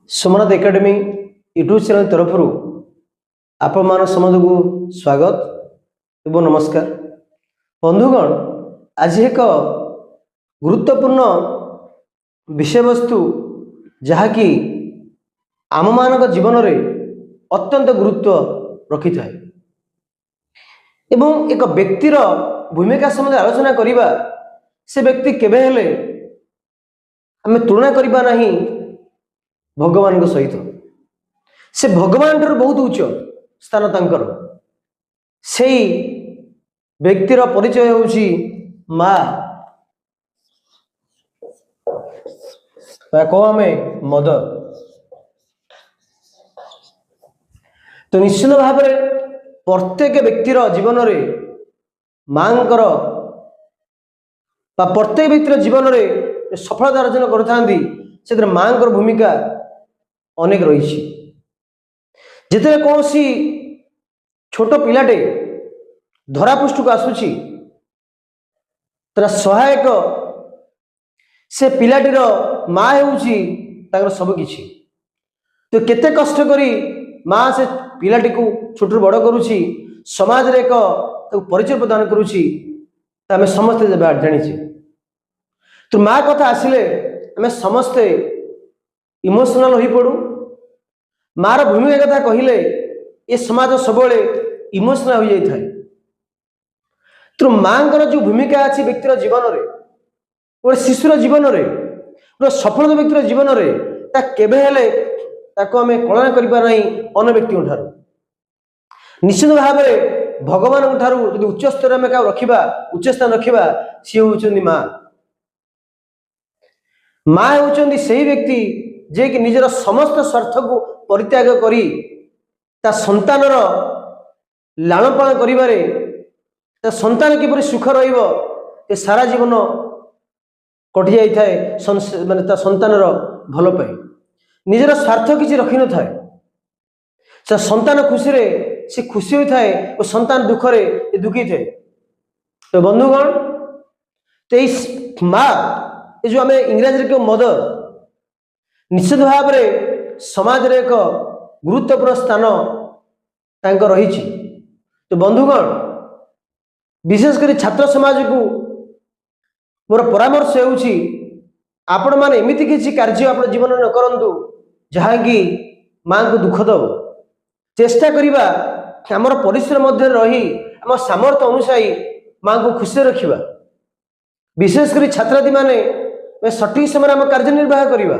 Somnath academy YouTube channel तरफ आपण मान समस्त को स्वागत एवं नमस्कार। बंधुगण, आज एक गुरुत्वपूर्ण विषय वस्तु जहाँकि आम मान जीवन में अत्यंत गुरुत्व रखि थाए एवं एक व्यक्तिर भूमिका संबंध आलोचना करिबा से व्यक्ति केबे हेले आमे तुलना करिबा नहीं भगवान सहित। से भगवान ठार बहुत उच्च स्थान तांकर से व्यक्तिर परिचय होउछि माँ कहो आमे मदर। तो निश्चित भाव में प्रत्येक व्यक्तिर जीवन में माँकर प्रत्येक व्यक्तिर जीवन में सफलता अर्जन कर माँकर भूमिका अनेक रही। जिते कौन छोट पिलाटे धरापृष्ठ को आसुची तर सहायक से पिलाटीर माँ हो सबकि। तो केते कष्ट करी माँ से पिलाटी को छोट बड़ करुची समाज रे एक परिचय प्रदान करुची आम समस्ते जानी। तो माँ कथा आसिले आम समस्ते इमोशनल हो पड़ू। मार भूमिका कथा कहले ये समाज सब इमोशनल हो जाए। तो माँ जो भूमिका अच्छी व्यक्तिर जीवन में गोटे शिशुर जीवन में गोटे सफल व्यक्तिर जीवन में केबे हेले ताको आमे कल्पना करिबा नहीं अन्य व्यक्ति ठारू। निश्चित भाव में भगवान ठारू यदि उच्च स्तर में रखिबा उच्च स्थान रखिबा सी होउचंदी माँ। माँ होउचंदी सही व्यक्ति जे कि निजर समस्त स्वार्थ को परित्याग करी ता संतानर लालन पालन करिबारे ता संतान किपरि सुख रहिबो ए सारा जीवन कटि जाई थाए माने ता संतानर भल पाए निजर स्वार्थ किछि रखि न थाए। से संतान खुशी रे से खुशी होई थाए और संतान दुख रे दुखी थाए। तो बंधुगण, तो माँ ये जो आमे इंग्रजी रे मदर निश्चित भाव में समाज रे एक गुरुत्वपूर्ण स्थान तांको रही। तो बंधुगण, विशेषकर छात्र समाज को मोर परामर्श होउछि आपण माने एमिति किछि कार्य आपण जीवन में न करंतु जहाँकि माँ को दुख दब। चेष्टा करिबा हमर परिश्रम मध्य रही आम सामर्थ्य अनुसारी माँ को खुशी रखिबा। विशेषकर छात्रार्थी माने सठिक समय आम कार्य निर्वाह करिबा।